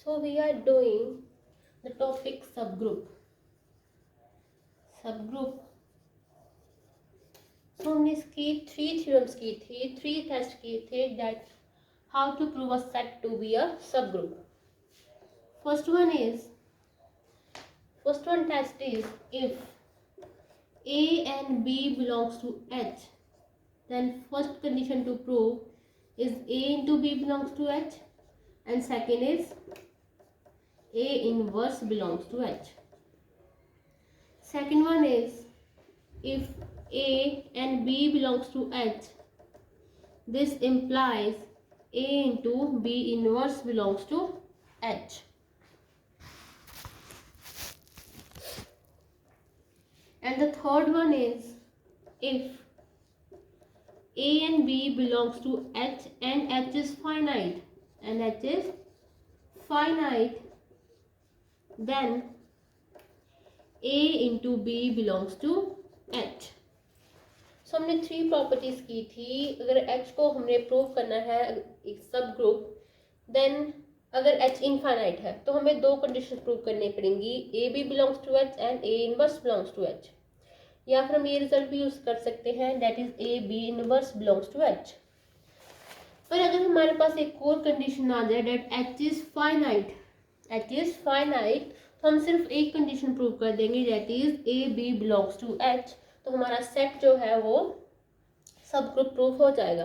So we are doing the topic subgroup. Subgroup. So हमने इसकी 3 theorems की थी, 3 टेस्ट किए थे that how to prove a set to be a subgroup. First one test is if A and B belongs to H, then first condition to prove is A into B belongs to H, and second is A inverse belongs to H. Second one is if A and B belongs to H, this implies A into B inverse belongs to H. And the third one is if A and B belongs to H and H is finite, then A into B belongs to H. So हमने 3 properties की थी. अगर H को हमने prove करना है एक सब ग्रुप, देन अगर H इनफाइनाइट है तो हमें 2 कंडीशन प्रूव करनी पड़ेंगी, A B belongs to H and A inverse belongs to H. या फिर हम ये रिजल्ट भी यूज कर सकते हैं, that is A B inverse belongs to H. पर अगर हमारे पास एक और कंडीशन आ जाए दैट H इज फाइनाइट, तो हम सिर्फ एक कंडीशन प्रूव कर देंगे, that is A B belongs to H. तो हमारा सेट जो है वो सब ग्रुप प्रूफ हो जाएगा.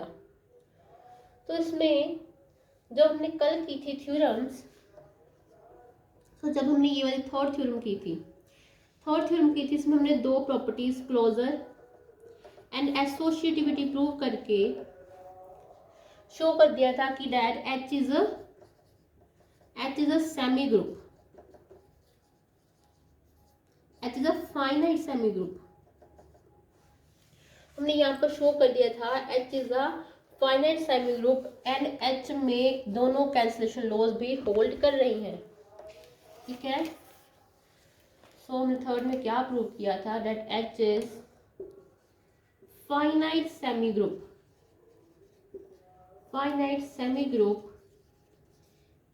तो इसमें जो हमने कल की थी थ्योरम्स, तो जब हमने ये वाली थर्ड थ्योरम की थी, इसमें हमने 2 properties closer and associativity prove करके शो कर दिया था कि that H is a semi group, H is a finite semi group. हमने यहाँ पर शो कर दिया था H is a finite semi group and H में दोनों कैंसलेशन लॉज भी होल्ड कर रही हैं. ठीक है. सो हमने थर्ड में क्या प्रूव किया था, that H is finite semi group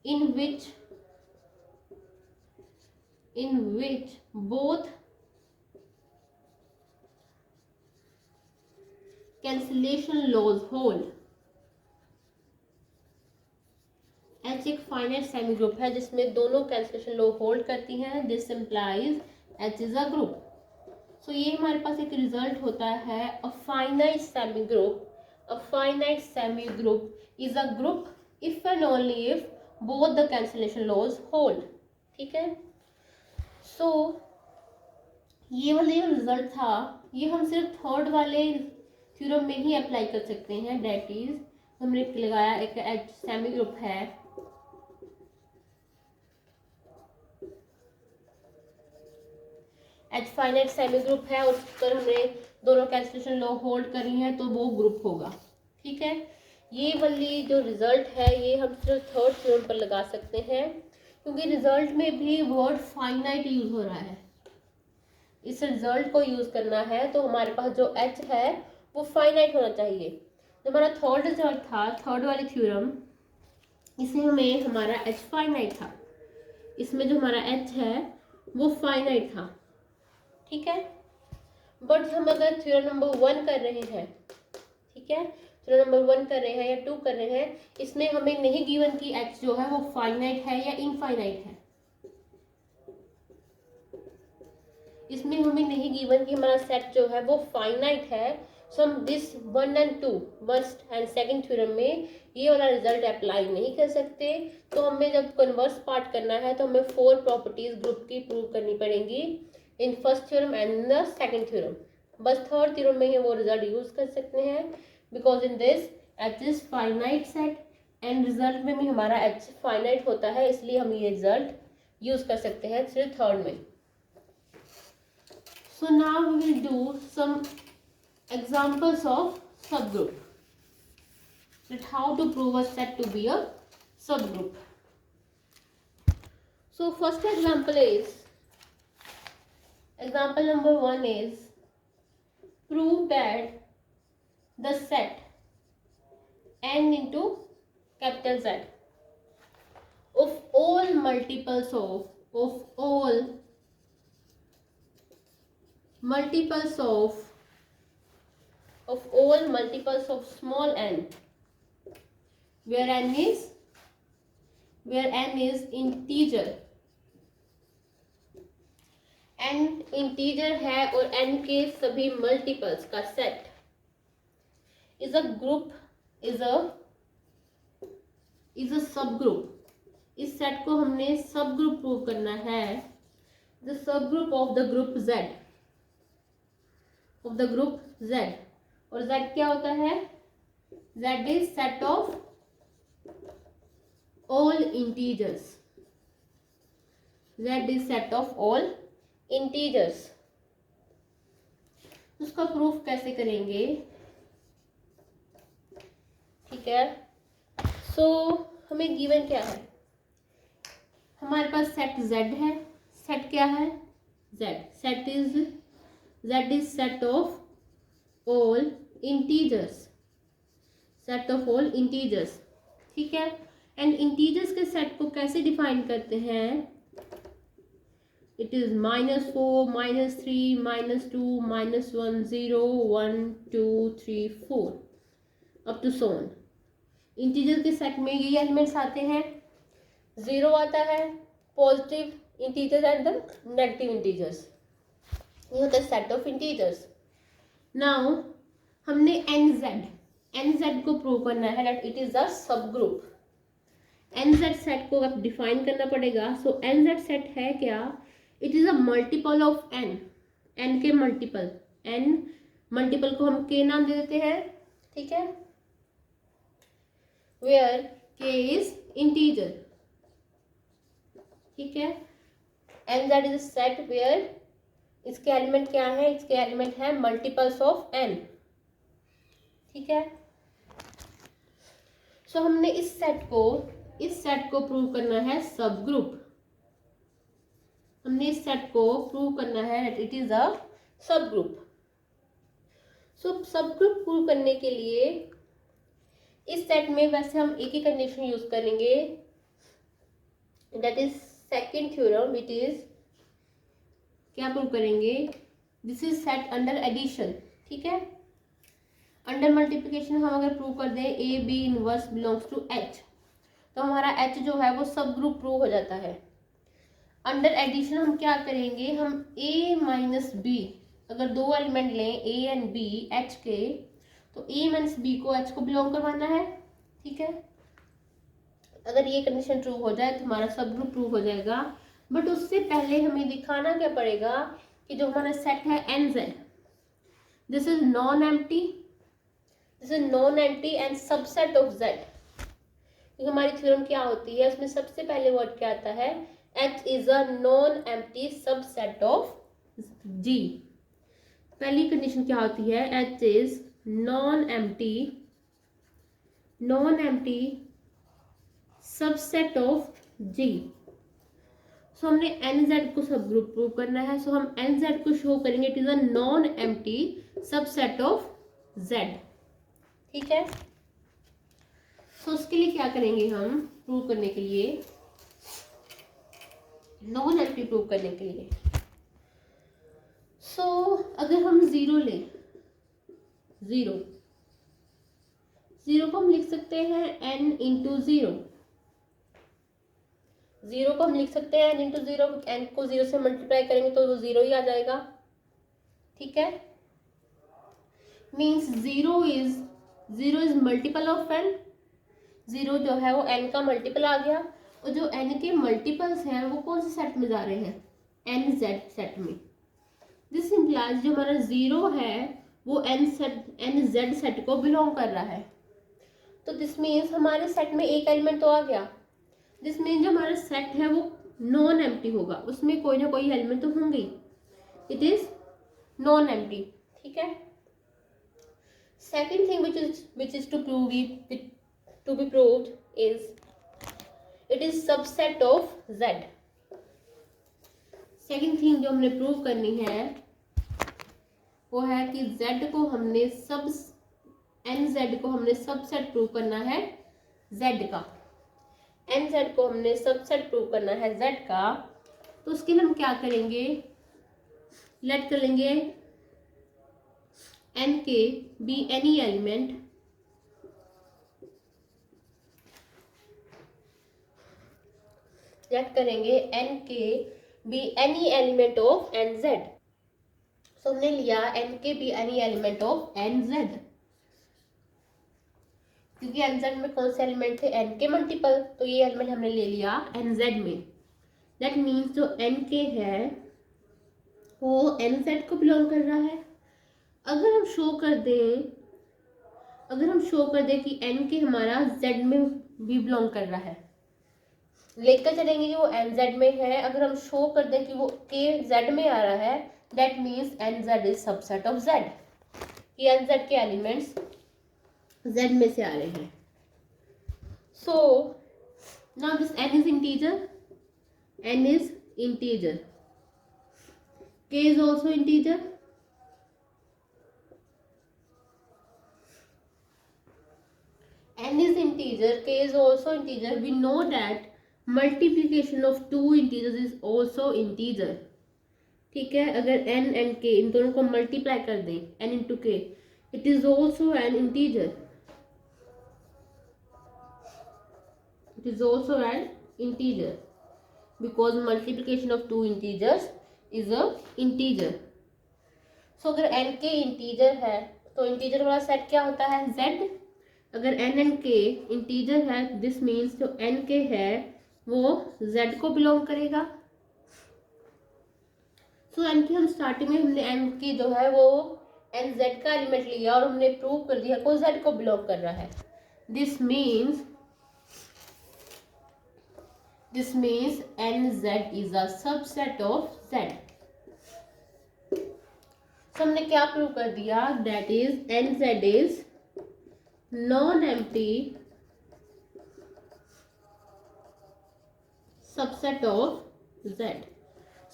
in which both cancellation laws hold. H एक फाइनाइट सेमी ग्रुप है जिसमें दोनों कैंसलेशन लॉ होल्ड करती हैं. This implies H is a group. So ये हमारे पास एक रिजल्ट होता है, a finite semi group is a group if and only if both the cancellation laws hold. ठीक है. सो ये वाला जो रिजल्ट था ये हम सिर्फ थर्ड वाले थ्योरम में ही अप्लाई कर सकते हैं, दैट इज हमने लगाया एक H सेमी ग्रुप है, H फाइनाइट सेमी ग्रुप है, उस पर हमने दोनों कैंसलेशन लॉ होल्ड करी है तो वो ग्रुप होगा. ठीक है. ये वाली जो रिजल्ट है ये हम सिर्फ थर्ड थ्योरम पर लगा सकते हैं क्योंकि रिजल्ट में भी वर्ड फाइनाइट यूज हो रहा है. इस रिजल्ट को यूज करना है तो हमारे पास जो H है वो फाइनाइट होना चाहिए. जो हमारा थर्ड रिजल्ट था, थर्ड वाली थ्योरम, इसमें हमारा H फाइनाइट था, इसमें जो हमारा H है वो फाइनाइट था. ठीक है. बट हम अगर थ्योरम नंबर 1 कर रहे हैं, ठीक है, थ्योरम नंबर 1 कर रहे हैं या 2 कर रहे हैं, इसमें हमें नहीं गिवन कि H जो है वो फाइनाइट है या इनफाइनाइट है. इसमें हमें नहीं गिवन कि हमारा सेट जो है वो फाइनाइट है. सो हम this 1 and 2 first and second theorem में ये वाला रिजल्ट अप्लाई नहीं कर सकते. तो हमें जब कन्वर्स पार्ट करना है तो हमें 4 प्रॉपर्टीज ग्रुप की प्रूव करनी पड़ेंगी in first theorem and the second theorem. बस थर्ड थ्योरम में ही वो रिजल्ट यूज कर सकते हैं because in this H is finite set and result में भी हमारा H फाइनाइट होता है, इसलिए हम ये रिजल्ट यूज कर सकते हैं सिर्फ थर्ड में. So now we will do some examples of subgroup. That how to prove a set to be a subgroup. So first example number 1 is prove that the set n into capital Z of all multiples of all multiples of small n, where n is integer, n integer है और n के सभी multiples का set is a group, is a सब group. इस set को हमने सब ग्रुप प्रूव करना है। The sub group of the group z, और z क्या होता है? z is set of all integers, z is set of all integers. उसका प्रूफ कैसे करेंगे? ठीक है, सो हमें गिवन क्या है? हमारे पास सेट z है। सेट क्या है? z is set of all integers, ठीक है। एंड इंटीजर्स के सेट को कैसे डिफाइन करते हैं? It is -4, -3, -2, -1, 0, 1, 2, 3, 4 up to so on. Integer के सेट में ये एलिमेंट्स आते हैं। 0 आता है positive integer and the negative integers, ये होता है सेट ऑफ इंटीजर्स। नाउ हमने nz को प्रूव करना है दैट इट इज अ सब ग्रुप। nz सेट को अब डिफाइन करना पड़ेगा। सो nz सेट है क्या? It is a multiple of n के मल्टीपल को हम k नाम दे देते हैं, ठीक है, वेयर k इज इंटीजर, ठीक है। nz इज सेट वेयर इसके एलिमेंट क्या है? इसके एलिमेंट है मल्टीपल्स ऑफ n, ठीक है। सो हमने इस सेट को प्रूव करना है सब ग्रुप। हमने इस सेट को प्रूव करना है दैट इट इज अ सब ग्रुप। सो सब ग्रुप प्रूव करने के लिए इस सेट में वैसे हम एक ही कंडीशन यूज करेंगे, that is second theorem, which is क्या प्रूव करेंगे? This is set under addition, ठीक है। अंडर मल्टीप्लिकेशन हम अगर प्रूव कर दें a b inverse belongs to H, तो हमारा एच जो है वो सब ग्रुप प्रूव हो जाता है। अंडर एडिशन हम क्या करेंगे? हम a माइनस बी, अगर दो एलिमेंट लें a एंड b h के, तो a माइनस बी को h को बिलोंग करवाना है, ठीक है। अगर ये कंडीशन ट्रू हो जाए तो हमारा सब ग्रुप प्रूव हो जाएगा। बट उससे पहले हमें दिखाना क्या पड़ेगा कि जो हमारा सेट है nz, this is non empty and subset of z। तो हमारी थ्योरम क्या होती है? उसमें सबसे पहले वर्ड क्या आता है? H is a non-empty subset of G। पहली कंडीशन क्या होती है? H is non-empty subset of G। सो हमने nz को सब ग्रुप प्रूव करना है। सो हम nz को शो करेंगे it is a non empty subset of z, ठीक है। सो उसके लिए क्या करेंगे हम प्रूव करने के लिए? नॉन एम्प्टी प्रूव करने के लिए सो अगर हम 0 लें, 0 को हम लिख सकते हैं n इंटू 0 को हम लिख सकते हैं n इंटू 0। n को 0 से मल्टीप्लाई करेंगे तो वो 0 ही आ जाएगा, ठीक है। Means 0 is multiple of n। 0 जो है वो n का मल्टीपल आ गया, और जो n के मल्टीपल्स हैं वो कौन से सेट में जा रहे हैं? nz सेट में। दिस इम्प्लाइज जो हमारा 0 है वो nz सेट को बिलोंग कर रहा है। तो दिस मीन्स हमारे सेट में एक एलिमेंट तो आ गया। दिस मीन्स जो हमारा सेट है वो नॉन एम्प्टी होगा, उसमें कोई ना कोई एलिमेंट तो होंगे। इट इज नॉन एम्प्टी, ठीक है। Second thing which is to be proved is it is subset of z। Second thing जो हमने प्रूव करनी है वो है कि z को हमने nz को हमने सबसेट प्रूव करना है z का। एन जेड को हमने सबसेट प्रूव करना है जेड का, तो उसके लिए हम क्या करेंगे, लेट कर लेंगे n k be any element let करेंगे n k be any element of n z. So हमने लिया n k be any element of n z, क्योंकि एन जेड में कौन से एलिमेंट थे, एन के मल्टीपल, तो ये एलिमेंट हमने ले लिया एन जेड में। दैट मीन्स जो एन के है वो एन जेड को बिलोंग कर रहा है। अगर हम शो कर दें कि एन के हमारा जेड में भी बिलोंग कर रहा है, लेकर चलेंगे कि वो एन जेड में है। अगर हम शो कर दें कि वो के जेड में आ रहा है, that means n z is subset of z, कि एन जेड के एलिमेंट्स जेड में से आ रहे हैं। So now this n is integer, n is integer, k is also integer, n is integer, k is also integer. We know that multiplication of two integers is also integer. ठीक है, अगर n and k इन दोनों को multiply कर दें n into k, it is also an integer. It is also an integer because multiplication of two integers is a integer. So अगर n k integer है तो integer वाला सेट क्या होता है, z। अगर n and k integer है, this means जो n k है वो z को बिलोंग करेगा। So n की हम स्टार्टिंग में हमने n की जो है वो n z का एलिमेंट लिया और हमने प्रूव कर दिया को z को बिलोंग कर रहा है। This means nz is a subset of z. So हमने क्या प्रूव कर दिया, that is nz is non-empty subset of z.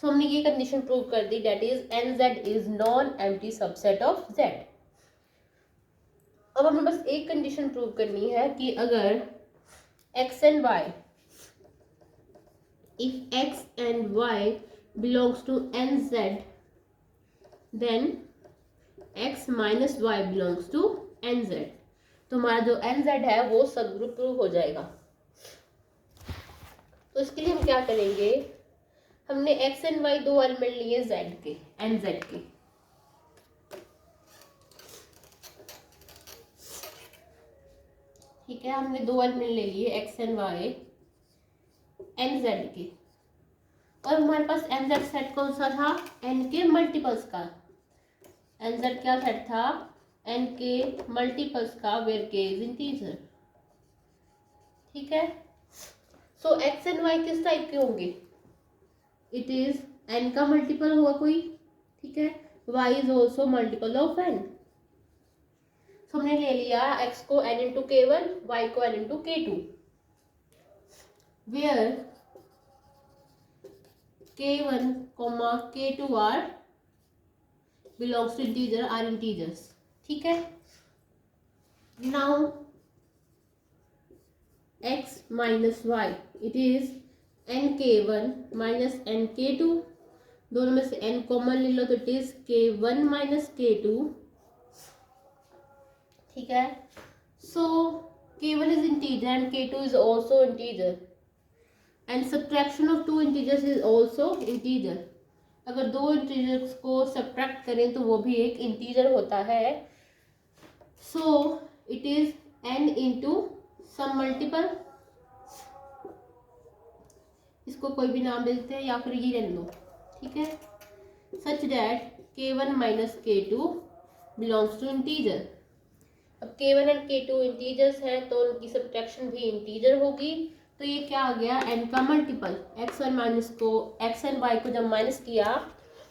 So हमने ये कंडीशन प्रूव कर दी, that is nz is non-empty subset of z. अब हमें बस एक कंडीशन प्रूव करनी है कि अगर x and y, if x and y belongs to nz, then x minus y belongs to nz. तो हमारा जो nz है वो सब ग्रुप प्रूव हो जाएगा। तो इसके लिए हम क्या करेंगे, हमने x and y दो एलिमेंट लिए z के, nz के। ठीक है, हमने दो एलिमेंट ले लिए x and y nz के, और हमारे पास nz सेट कौन सा था, n के मल्टीपल्स का। nz क्या सेट था, n के मल्टीपल्स का, वेयर k इज इंटीजर। ठीक है, सो x एंड y किस टाइप के होंगे, इट इज n का मल्टीपल होगा कोई। ठीक है, y is also multiple of n। So हमने ले लिया x को n इंटू k1, y को n into k2, where k1, k2 are belongs to integer are integers. ठीक है, now x minus y, it is nk1 minus nk2, दोनों में से n कॉमन ले लो तो it is k1 minus k2। ठीक है, so k1 is integer and k2 is also integer and subtraction of two integers is also integer. अगर दो integers को सब्ट्रैक्ट करें तो वो भी एक इंटीजर होता है। So it is n into some multiple, इसको कोई भी नाम दे देते हैं या फिर ये रहने दो। ठीक है, such that k1 minus k2 belongs to integer. अब k1 एंड k2 इंटीजर्स हैं तो उनकी सब्ट्रैक्शन भी इंटीजर होगी। तो ये क्या आ गया, n का मल्टीपल। x और माइनस को, x एंड y को जब माइनस किया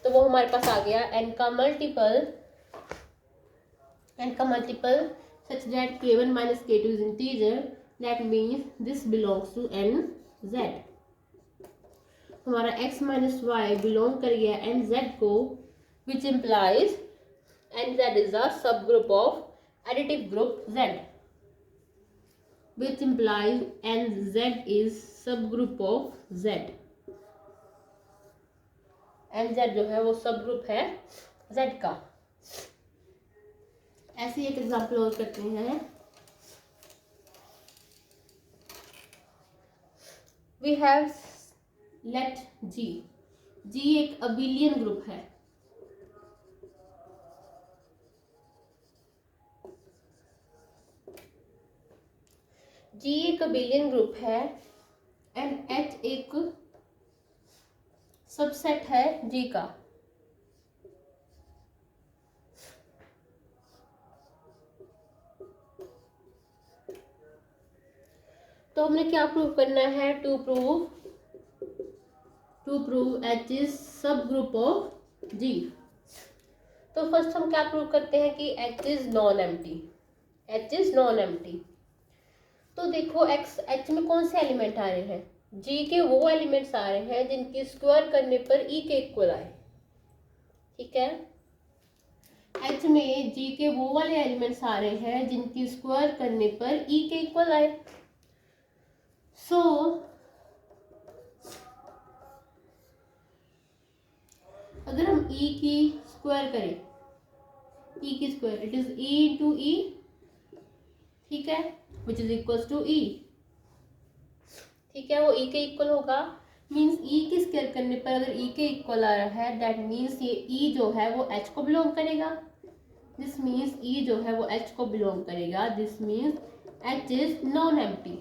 तो वो हमारे पास आ गया n का multiple such that k1 minus k2 is integer, that means this belongs to nz। हमारा x माइनस y बिलोंग कर गया nz को, which implies nz is a सब group of additive group z। which implies nz is subgroup of z। nz जो है वो sub group है z का। ऐसे एक एग्जांपल और करते हैं। वी हैव लेट जी एक अबिलियन ग्रुप है। जी एक अबिलियन ग्रुप है एंड एच एक सबसेट है जी का। तो हमने क्या प्रूव करना है? To prove H is sub group of जी। तो फर्स्ट हम क्या प्रूव करते हैं कि H is non empty. H is non empty. तो देखो एक्स एच में कौन से एलिमेंट आ रहे हैं? जी के वो एलिमेंट्स आ रहे हैं जिनकी स्क्वायर करने पर ई के इक्वल आए। ठीक है, एच में जी के वो वाले एलिमेंट्स आ रहे हैं जिनकी स्क्वायर करने पर ई के इक्वल आए। सो अगर हम ई की स्क्वायर करें, ई की square it is e into e, ठीक है, which is equal to e. ठीक है, वो ई के इक्वल होगा। मीन्स ई की स्क्वायर करने पर अगर ई के इक्वल आ रहा है दैट मीन्स ये ई जो है वो एच को बिलोंग करेगा। दिस मीन्स ई जो है वो एच को बिलोंग करेगा। This means H is non empty.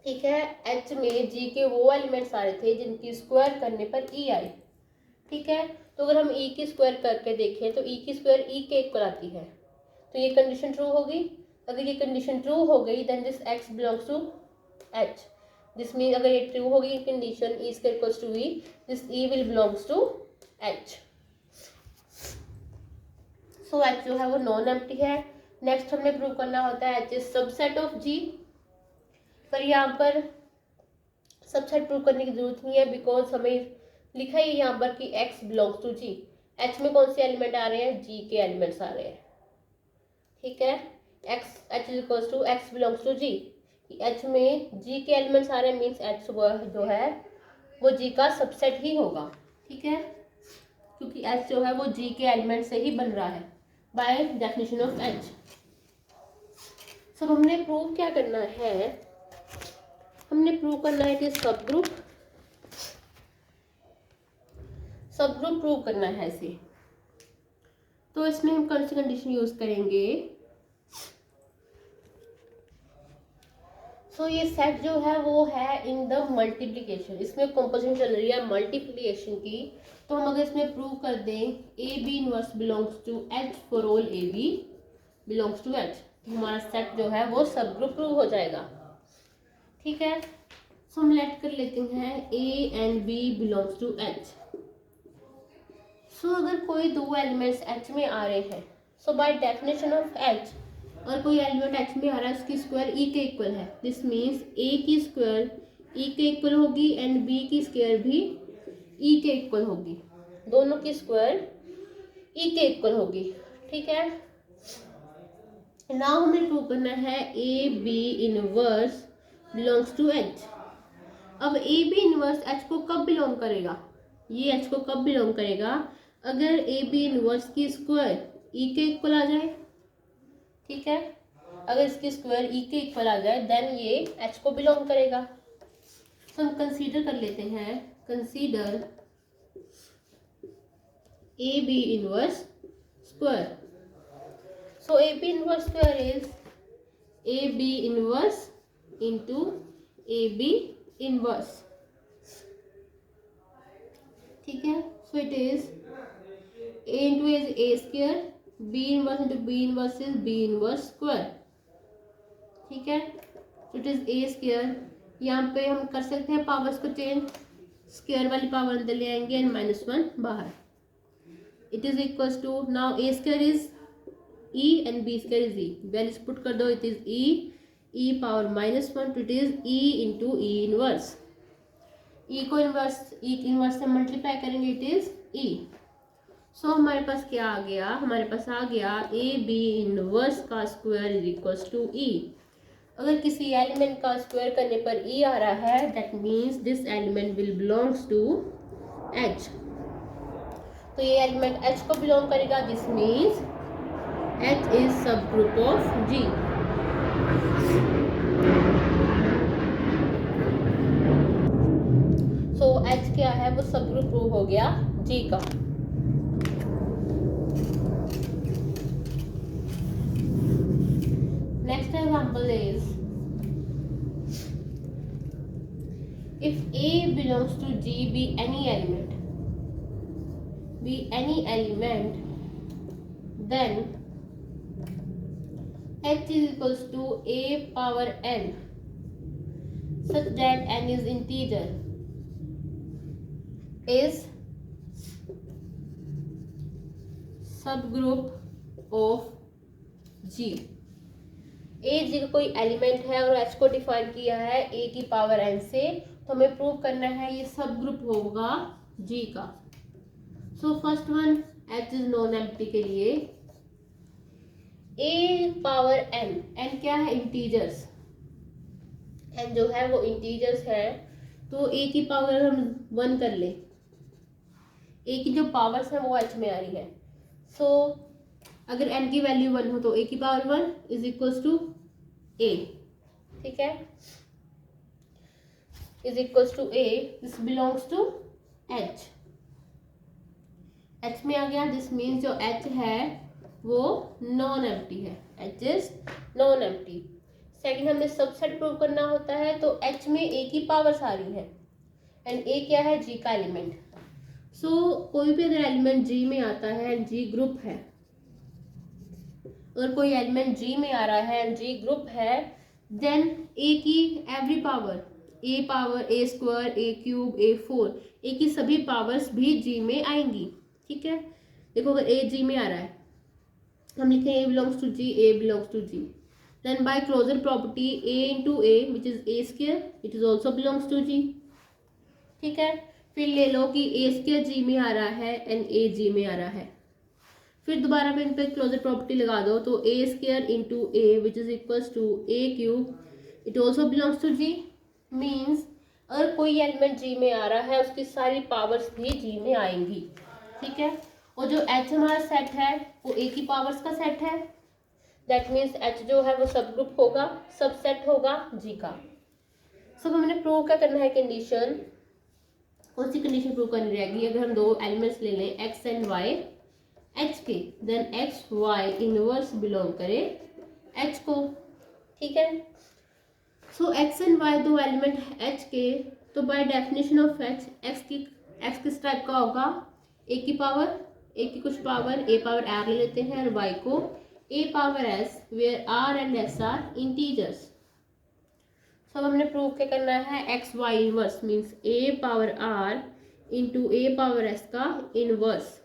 ठीक है, एच में जी के वो एलिमेंट्स आ रहे थे जिनकी स्क्वायर करने पर ई आई। ठीक है, तो अगर हम ई की स्क्वायर करके देखें तो ई की स्क्वायर ई के इक्वल आती है। तो ये कंडीशन ट्रू होगी। अगर ये कंडीशन ट्रू हो गई then this x belongs to h. This mean अगर ये ट्रू होगी condition e square equals to e, this e will belongs to h. So h जो है वो नॉन एम्प्टी है। नेक्स्ट हमें प्रूव करना होता है H is subset of g. पर यहाँ पर सबसेट प्रूव करने की जरूरत नहीं है बिकॉज हमें लिखा ही यहाँ पर कि x belongs to ji. H में कौन से एलिमेंट आ रहे हैं? जी के एलिमेंट्स आ रहे हैं। ठीक है, H is equals to X belongs to ji. H में जी के एलिमेंट्स आ रहे हैं मीन्स एच जो है वो जी का सबसेट ही होगा। ठीक है, क्योंकि एच जो है वो जी के एलिमेंट से ही बन रहा है बाय डेफिनेशन ऑफ एच। सब हमने प्रूव क्या करना है? हमने प्रूव करना है कि सब ग्रुप प्रूव करना है इसे। तो इसमें हम कौन सी कंडीशन यूज करेंगे? सो ये सेट जो है वो है इन द मल्टीप्लिकेशन। इसमें कंपोजिशन चल रही है मल्टीप्लिकेशन की। तो हम अगर इसमें प्रूव कर दें a b inverse belongs to h for all a b belongs to H, तो हमारा सेट जो है वो सब ग्रुप प्रूव हो जाएगा। ठीक है, सो हम लेट कर लेते हैं a and b belongs to h. So अगर कोई दो एलिमेंट्स एच में आ रहे हैं, so by definition of h, और कोई एलिमेंट एच में आ रहा है उसकी स्क्वायर ई के इक्वल है। दिस मीन्स ए की स्क्वायर ई के इक्वल होगी एंड बी की स्क्वायर भी ई के इक्वल होगी। दोनों की स्क्वायर ई के इक्वल होगी। ठीक है, नाउ हमें प्रूव करना है a b inverse belongs to h. अब ए बी इनवर्स एच को कब बिलोंग करेगा? ये एच को कब बिलोंग करेगा? अगर ए बी इनवर्स की स्क्वायर ई के इक्वल आ जाए। ठीक है, अगर इसकी स्क्वायर ई के इक्वल आ जाए देन ये एच को बिलोंग करेगा। तो हम कंसीडर कर लेते हैं, consider a b inverse square. So a b inverse square is a b inverse into a b inverse. ठीक है, so it is a into a is a square, b inverse into b inverse is b inverse square। ठीक है, so it is a square। यहाँ पे हम कर सकते हैं पावर्स को चेंज, स्क्वायर वाली पावर अंदर ले आएंगे एंड -1 बाहर। It is equals to now a square is e and b square is e। Values put कर दो, इट इज e पावर -1 तो it is e into e inverse. e को inverse से मल्टीप्लाई करेंगे इट इज e। सो हमारे पास क्या आ गया? हमारे पास आ गया ए बी इनवर्स का square is equals to e. अगर किसी एलिमेंट का स्क्वायर करने पर ई आ रहा है, that means this element will belongs to H. तो ये एलिमेंट एच को बिलोंग करेगा, this means H is sub group of G. So H क्या है, वो सब ग्रुप हो गया जी का। Next example is if A belongs to G, be any element, then H is equals to A power n such that n is integer, is subgroup of G। ए जी का कोई element है और H को define किया है ए की power N से, तो हमें प्रूव करना है ये सब ग्रुप होगा जी का। So first one H is non empty के लिए ए पावर एन, एन क्या है, इंटीजर्स, एन जो है वो इंटीजर्स है, तो ए की पावर हम 1 कर ले, ए की जो पावर्स है वो एच में आ रही है। सो अगर n की वैल्यू 1 हो तो a की power 1 is equals to a, ठीक है, is equals to a, this belongs to h, h में आ गया, दिस मीन्स जो h है वो नॉन एम्प्टी है, h is non empty. Second हमें सबसेट प्रूव करना होता है, तो h में a की पावर्स आ रही है एंड a क्या है, g का एलिमेंट। सो कोई भी अगर एलिमेंट g में आता है एंड g ग्रुप है, अगर कोई एलिमेंट G में आ रहा है एंड G ग्रुप है, देन A की every power, A power A square, A cube, A4, A की सभी पावर्स भी G में आएंगी, ठीक है। देखो अगर A G में आ रहा है, हम लिखें A belongs to G, A belongs to G, then by closure property A into A which is A square, it is also belongs to G, ठीक है। फिर ले लो कि A स्क्वायर G में आ रहा है एंड A G में आ रहा है, फिर दोबारा में इन पर क्लोजर प्रॉपर्टी लगा दो, तो a square into a which is equals to a cube, it also belongs to g. Means अगर कोई एलिमेंट जी में आ रहा है उसकी सारी पावर्स भी जी में आएंगी, ठीक है। और जो एच हमारा सेट है वो ए की पावर्स का सेट है, दैट मीन्स एच जो है वो सब ग्रुप होगा, सब सेट होगा जी का। सब हमने प्रूव क्या करना है, कंडीशन, कौन सी कंडीशन प्रूव करनी रहेगी, अगर हम दो एलिमेंट्स ले लें एक्स एंड वाई एच के, then x y inverse belong करे एच को, ठीक है। सो एक्स एंड वाई दो एलिमेंट एच के, तो by definition of h x किस टाइप का होगा, ए की पावर, ए की कुछ पावर, ए पावर आर ले लेते हैं और वाई को a power s, where r and s are integers. सब हमने प्रूव क्या करना है, x y inverse means a power r into a power s का इनवर्स,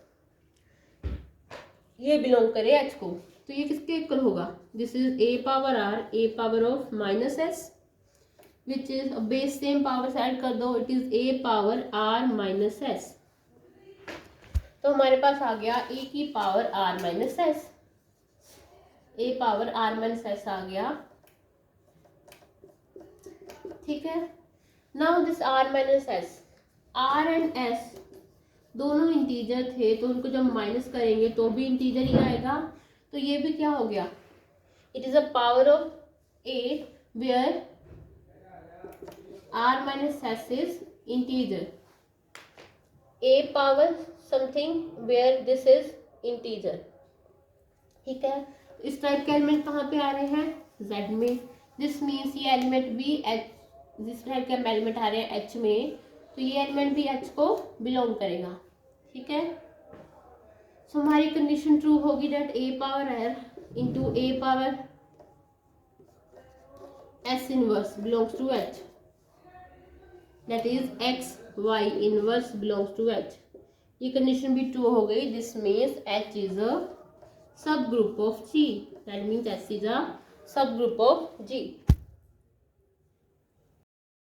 ये बिलोंग करे एच को, तो ये किसके इक्वल होगा, this is a power r, a power of minus s which is base same power add कर दो, it is a power r minus s. तो हमारे पास आ गया ए की power r minus s, a power r minus s आ गया, ठीक है। Now this r minus s, r and s दोनों इंटीजर थे, तो उनको जब माइनस करेंगे तो भी इंटीजर ही आएगा, तो ये भी क्या हो गया, it is a power of a where r minus s is integer, a power something where this is integer, ठीक है। इस टाइप के एलिमेंट कहाँ पे आ रहे हैं, जेड में, दिस मीन्स ये एलिमेंट भी एच, जिस टाइप के एलिमेंट आ रहे हैं एच में, तो ये एलिमेंट भी एच को बिलोंग करेगा, ठीक है। सो हमारी कंडीशन ट्रू होगी that a power r into a power s inverse belongs to h, that is x y inverse belongs to h. ये कंडीशन भी ट्रू हो गई, this means H is a सब group of g, that means H is a सब group of ji.